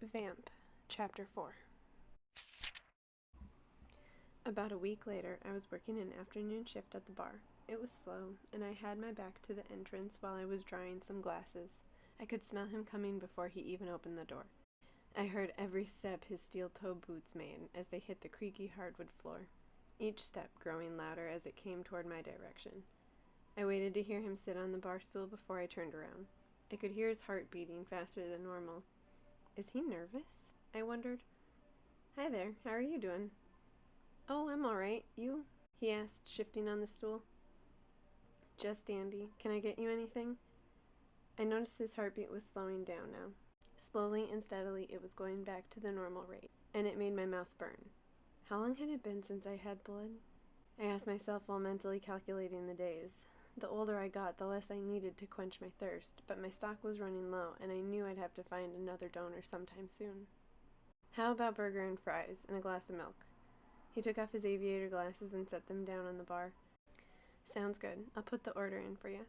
Vamp, Chapter 4. About a week later, I was working an afternoon shift at the bar. It was slow, and I had my back to the entrance while I was drying some glasses. I could smell him coming before he even opened the door. I heard every step his steel-toe boots made as they hit the creaky hardwood floor, each step growing louder as it came toward my direction. I waited to hear him sit on the bar stool before I turned around. I could hear his heart beating faster than normal. Is he nervous? I wondered. Hi there, how are you doing? Oh, I'm alright. You? He asked, shifting on the stool. Just dandy. Can I get you anything? I noticed his heartbeat was slowing down now. Slowly and steadily it was going back to the normal rate, and it made my mouth burn. How long had it been since I had blood? I asked myself while mentally calculating the days. The older I got, the less I needed to quench my thirst, but my stock was running low, and I knew I'd have to find another donor sometime soon. How about burger and fries, and a glass of milk? He took off his aviator glasses and set them down on the bar. Sounds good. I'll put the order in for you.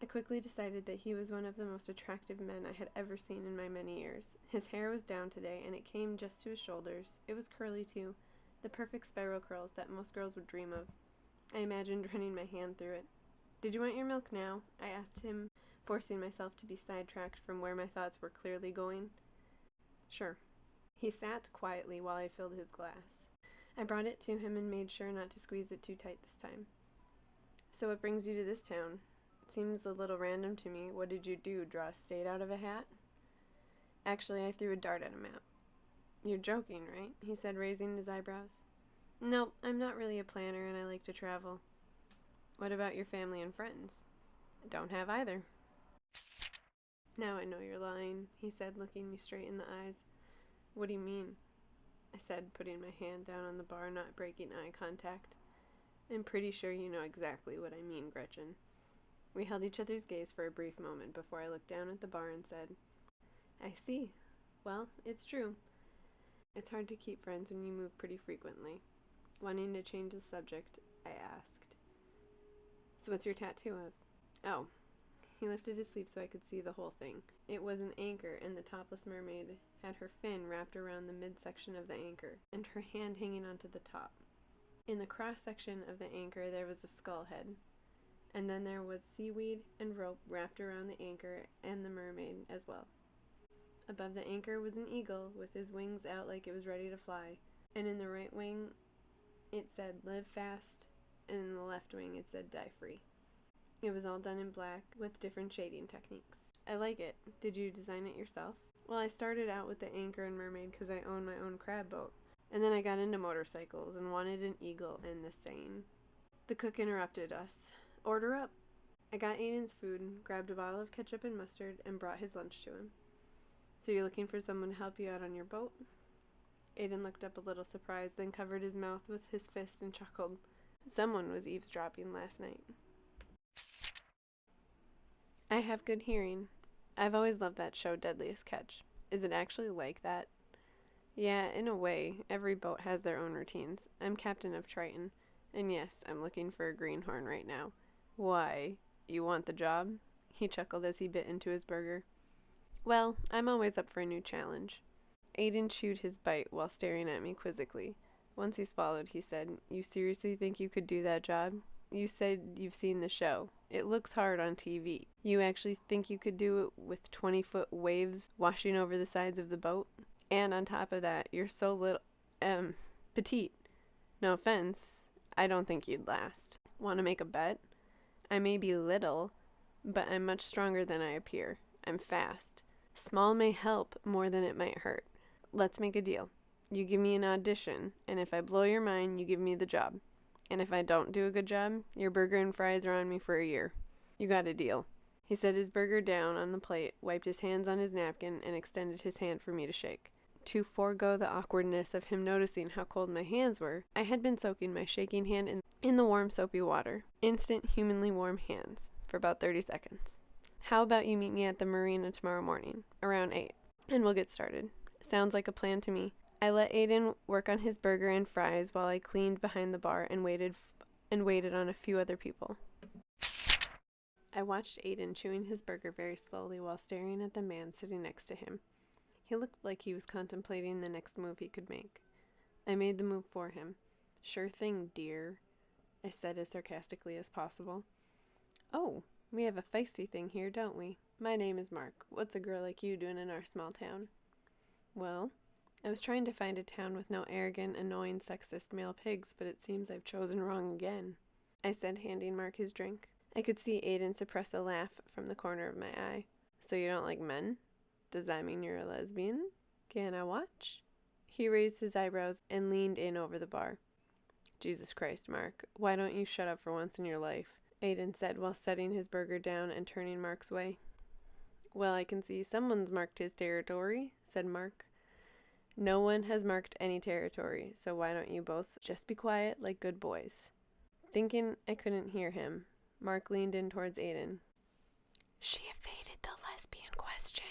I quickly decided that he was one of the most attractive men I had ever seen in my many years. His hair was down today, and it came just to his shoulders. It was curly, too, the perfect spiral curls that most girls would dream of. I imagined running my hand through it. Did you want your milk now? I asked him, forcing myself to be sidetracked from where my thoughts were clearly going. Sure. He sat quietly while I filled his glass. I brought it to him and made sure not to squeeze it too tight this time. So what brings you to this town? It seems a little random to me. What did you do, draw a state out of a hat? Actually, I threw a dart at a map. You're joking, right? He said, raising his eyebrows. Nope, I'm not really a planner and I like to travel. What about your family and friends? Don't have either. Now I know you're lying, he said, looking me straight in the eyes. What do you mean? I said, putting my hand down on the bar, not breaking eye contact. I'm pretty sure you know exactly what I mean, Gretchen. We held each other's gaze for a brief moment before I looked down at the bar and said, I see. Well, it's true. It's hard to keep friends when you move pretty frequently. Wanting to change the subject, I asked. So what's your tattoo of? Oh. He lifted his sleeve so I could see the whole thing. It was an anchor, and the topless mermaid had her fin wrapped around the midsection of the anchor, and her hand hanging onto the top. In the cross-section of the anchor there was a skull head, and then there was seaweed and rope wrapped around the anchor and the mermaid as well. Above the anchor was an eagle with his wings out like it was ready to fly, and in the right wing it said, live fast, and in the left wing it said, die free. It was all done in black with different shading techniques. I like it. Did you design it yourself? Well, I started out with the anchor and mermaid because I own my own crab boat, and then I got into motorcycles and wanted an eagle and the seine. The cook interrupted us. Order up. I got Aiden's food, grabbed a bottle of ketchup and mustard, and brought his lunch to him. So you're looking for someone to help you out on your boat? Aden looked up a little surprised, then covered his mouth with his fist and chuckled. Someone was eavesdropping last night. I have good hearing. I've always loved that show, Deadliest Catch. Is it actually like that? Yeah, in a way. Every boat has their own routines. I'm captain of Triton. And yes, I'm looking for a greenhorn right now. Why? You want the job? He chuckled as he bit into his burger. Well, I'm always up for a new challenge. Aden chewed his bite while staring at me quizzically. Once he swallowed, he said, You seriously think you could do that job? You said you've seen the show. It looks hard on TV. You actually think you could do it with 20-foot waves washing over the sides of the boat? And on top of that, you're so little, petite. No offense, I don't think you'd last. Want to make a bet? I may be little, but I'm much stronger than I appear. I'm fast. Small may help more than it might hurt. Let's make a deal. You give me an audition, and if I blow your mind, you give me the job. And if I don't do a good job, your burger and fries are on me for a year. You got a deal. He set his burger down on the plate, wiped his hands on his napkin, and extended his hand for me to shake. To forego the awkwardness of him noticing how cold my hands were, I had been soaking my shaking hand in the warm soapy water. Instant humanly warm hands, for about 30 seconds. How about you meet me at the marina tomorrow morning, around 8, and we'll get started. Sounds like a plan to me. I let Aden work on his burger and fries while I cleaned behind the bar and waited on a few other people. I watched Aden chewing his burger very slowly while staring at the man sitting next to him. He looked like he was contemplating the next move he could make. I made the move for him. "Sure thing, dear," I said as sarcastically as possible. "Oh, we have a feisty thing here, don't we? My name is Mark. What's a girl like you doing in our small town?" "Well, I was trying to find a town with no arrogant, annoying, sexist male pigs, but it seems I've chosen wrong again," I said, handing Mark his drink. I could see Aden suppress a laugh from the corner of my eye. "So you don't like men? Does that mean you're a lesbian? Can I watch?" He raised his eyebrows and leaned in over the bar. "Jesus Christ, Mark, why don't you shut up for once in your life?" Aden said while setting his burger down and turning Mark's way. "Well, I can see someone's marked his territory," said Mark. "No one has marked any territory, so why don't you both just be quiet like good boys?" Thinking I couldn't hear him, Mark leaned in towards Aden. "She evaded the lesbian question,"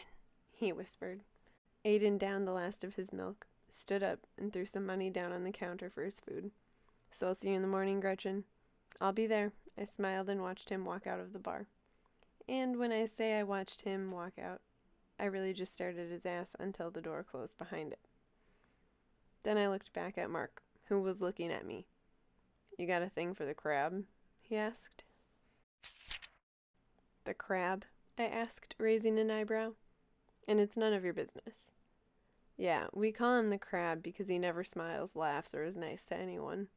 he whispered. Aden downed the last of his milk, stood up, and threw some money down on the counter for his food. "So I'll see you in the morning, Gretchen." "I'll be there." I smiled and watched him walk out of the bar. And when I say I watched him walk out, I really just stared at his ass until the door closed behind it. Then I looked back at Mark, who was looking at me. "You got a thing for the crab?" he asked. "The crab?" I asked, raising an eyebrow. "And it's none of your business." "Yeah, we call him the crab because he never smiles, laughs, or is nice to anyone."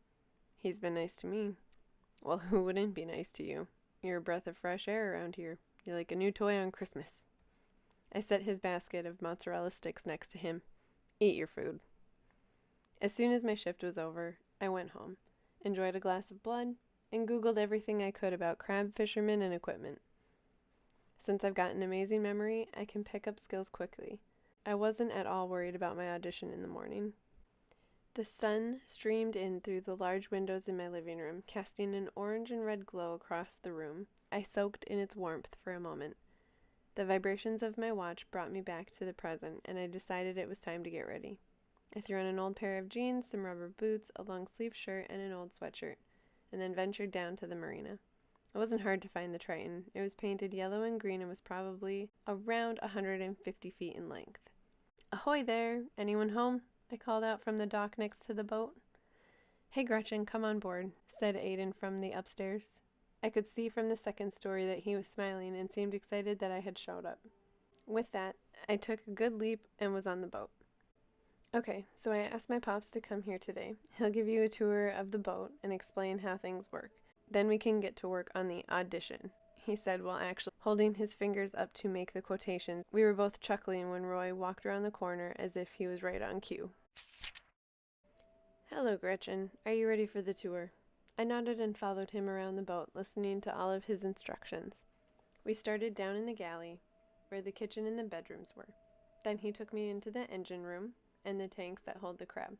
"He's been nice to me." "Well, who wouldn't be nice to you? You're a breath of fresh air around here. You're like a new toy on Christmas." I set his basket of mozzarella sticks next to him. "Eat your food." As soon as my shift was over, I went home, enjoyed a glass of blood, and Googled everything I could about crab fishermen and equipment. Since I've got an amazing memory, I can pick up skills quickly. I wasn't at all worried about my audition in the morning. The sun streamed in through the large windows in my living room, casting an orange and red glow across the room. I soaked in its warmth for a moment. The vibrations of my watch brought me back to the present, and I decided it was time to get ready. I threw on an old pair of jeans, some rubber boots, a long-sleeved shirt, and an old sweatshirt, and then ventured down to the marina. It wasn't hard to find the Triton. It was painted yellow and green and was probably around 150 feet in length. "Ahoy there! Anyone home?" I called out from the dock next to the boat. "Hey, Gretchen, come on board," said Aden from the upstairs. I could see from the second story that he was smiling and seemed excited that I had showed up. With that, I took a good leap and was on the boat. "Okay, so I asked my pops to come here today. He'll give you a tour of the boat and explain how things work. Then we can get to work on the audition," he said while actually holding his fingers up to make the quotation. We were both chuckling when Roy walked around the corner as if he was right on cue. "Hello, Gretchen. Are you ready for the tour?" I nodded and followed him around the boat, listening to all of his instructions. We started down in the galley, where the kitchen and the bedrooms were. Then he took me into the engine room and the tanks that hold the crab.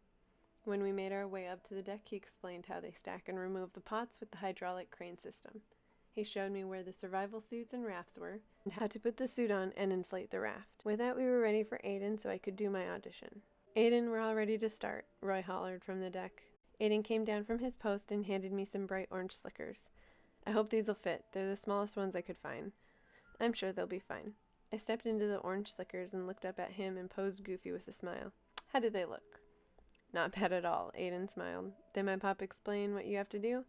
When we made our way up to the deck, he explained how they stack and remove the pots with the hydraulic crane system. He showed me where the survival suits and rafts were, and how to put the suit on and inflate the raft. With that, we were ready for Aden so I could do my audition. "Aden, we're all ready to start," Roy hollered from the deck. Aden came down from his post and handed me some bright orange slickers. "I hope these'll fit. They're the smallest ones I could find." "I'm sure they'll be fine." I stepped into the orange slickers and looked up at him and posed goofy with a smile. "How did they look?" "Not bad at all," Aden smiled. "Did my pop explain what you have to do?"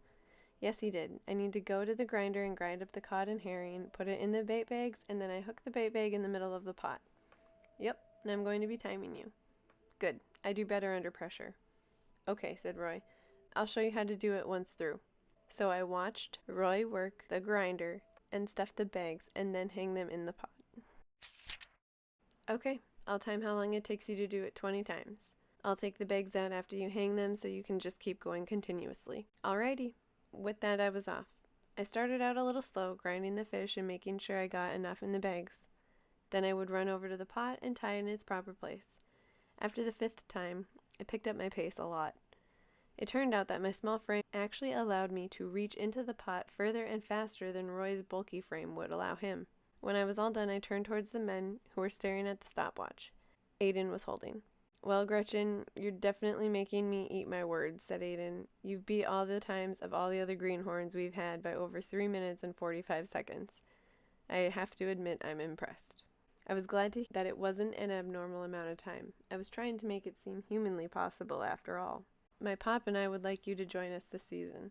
"Yes, he did. I need to go to the grinder and grind up the cod and herring, put it in the bait bags, and then I hook the bait bag in the middle of the pot." "Yep, and I'm going to be timing you." "Good. I do better under pressure." "Okay," said Roy. "I'll show you how to do it once through." So I watched Roy work the grinder and stuff the bags and then hang them in the pot. "Okay, I'll time how long it takes you to do it 20 times. I'll take the bags out after you hang them so you can just keep going continuously." "Alrighty." With that, I was off. I started out a little slow, grinding the fish and making sure I got enough in the bags. Then I would run over to the pot and tie it in its proper place. After the 5th time, I picked up my pace a lot. It turned out that my small frame actually allowed me to reach into the pot further and faster than Roy's bulky frame would allow him. When I was all done, I turned towards the men who were staring at the stopwatch Aden was holding. "Well, Gretchen, you're definitely making me eat my words," said Aden. "You've beat all the times of all the other greenhorns we've had by over 3 minutes and 45 seconds. I have to admit I'm impressed." I was glad to hear that it wasn't an abnormal amount of time. I was trying to make it seem humanly possible after all. My pop and I would like you to join us this season.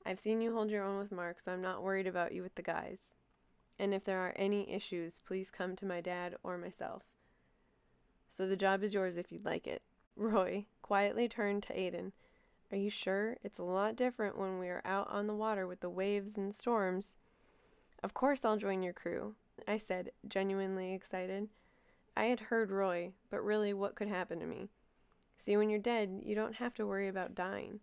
I've seen you hold your own with Mark, so I'm not worried about you with the guys. And if there are any issues, please come to my dad or myself. So the job is yours if you'd like it. Roy quietly turned to Aden. Are you sure? It's a lot different when we are out on the water with the waves and storms. Of course I'll join your crew, I said, genuinely excited. I had heard Roy, but really what could happen to me? See, when you're dead, you don't have to worry about dying.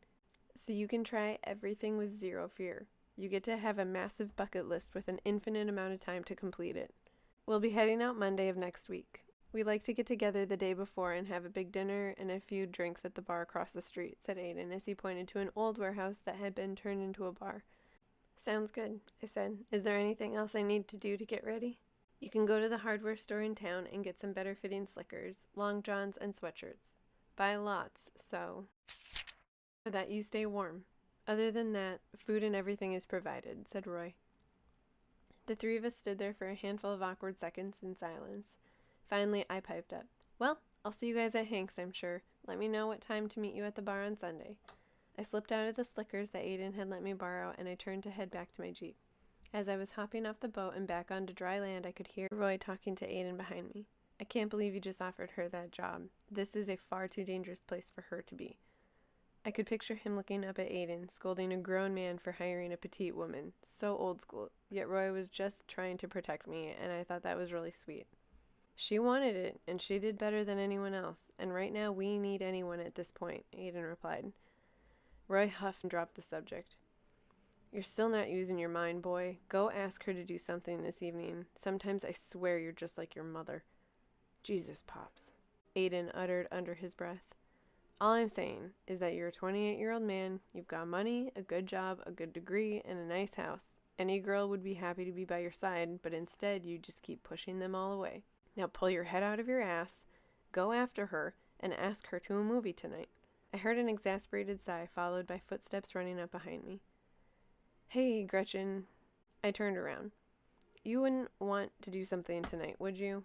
So you can try everything with zero fear. You get to have a massive bucket list with an infinite amount of time to complete it. We'll be heading out Monday of next week. We like to get together the day before and have a big dinner and a few drinks at the bar across the street, said Aden as he pointed to an old warehouse that had been turned into a bar. Sounds good, I said. Is there anything else I need to do to get ready? You can go to the hardware store in town and get some better fitting slickers, long johns, and sweatshirts. Buy lots, so that you stay warm. Other than that, food and everything is provided, said Roy. The three of us stood there for a handful of awkward seconds in silence. Finally, I piped up. Well, I'll see you guys at Hank's, I'm sure. Let me know what time to meet you at the bar on Sunday. I slipped out of the slickers that Aden had let me borrow, and I turned to head back to my Jeep. As I was hopping off the boat and back onto dry land, I could hear Roy talking to Aden behind me. I can't believe you just offered her that job. This is a far too dangerous place for her to be. I could picture him looking up at Aden, scolding a grown man for hiring a petite woman. So old school. Yet Roy was just trying to protect me, and I thought that was really sweet. She wanted it, and she did better than anyone else, and right now we need anyone at this point, Aden replied. Roy huffed and dropped the subject. You're still not using your mind, boy. Go ask her to do something this evening. Sometimes I swear you're just like your mother. Jesus, Pops, Aden uttered under his breath. All I'm saying is that you're a 28-year-old man, you've got money, a good job, a good degree, and a nice house. Any girl would be happy to be by your side, but instead you just keep pushing them all away. Now pull your head out of your ass, go after her, and ask her to a movie tonight. I heard an exasperated sigh, followed by footsteps running up behind me. Hey, Gretchen. I turned around. You wouldn't want to do something tonight, would you?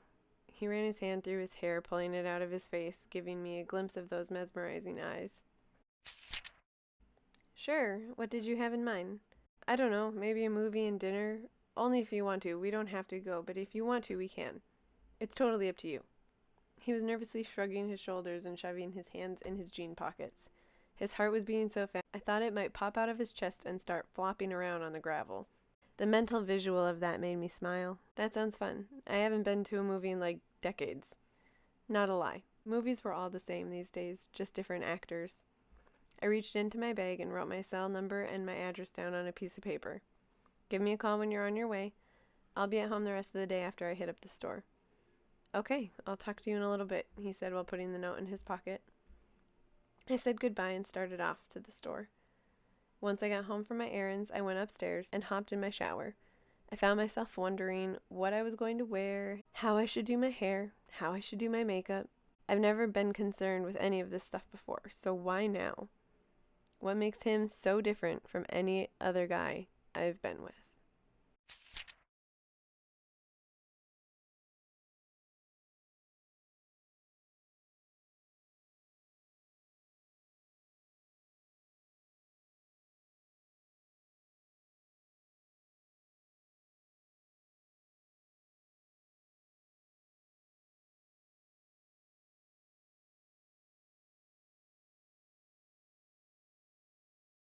He ran his hand through his hair, pulling it out of his face, giving me a glimpse of those mesmerizing eyes. Sure, what did you have in mind? I don't know, maybe a movie and dinner? Only if you want to. We don't have to go, but if you want to, we can. It's totally up to you. He was nervously shrugging his shoulders and shoving his hands in his jean pockets. His heart was beating so fast, I thought it might pop out of his chest and start flopping around on the gravel. The mental visual of that made me smile. That sounds fun. I haven't been to a movie in like decades. Not a lie. Movies were all the same these days, just different actors. I reached into my bag and wrote my cell number and my address down on a piece of paper. Give me a call when you're on your way. I'll be at home the rest of the day after I hit up the store. Okay, I'll talk to you in a little bit, he said while putting the note in his pocket. I said goodbye and started off to the store. Once I got home from my errands, I went upstairs and hopped in my shower. I found myself wondering what I was going to wear, how I should do my hair, how I should do my makeup. I've never been concerned with any of this stuff before, so why now? What makes him so different from any other guy I've been with?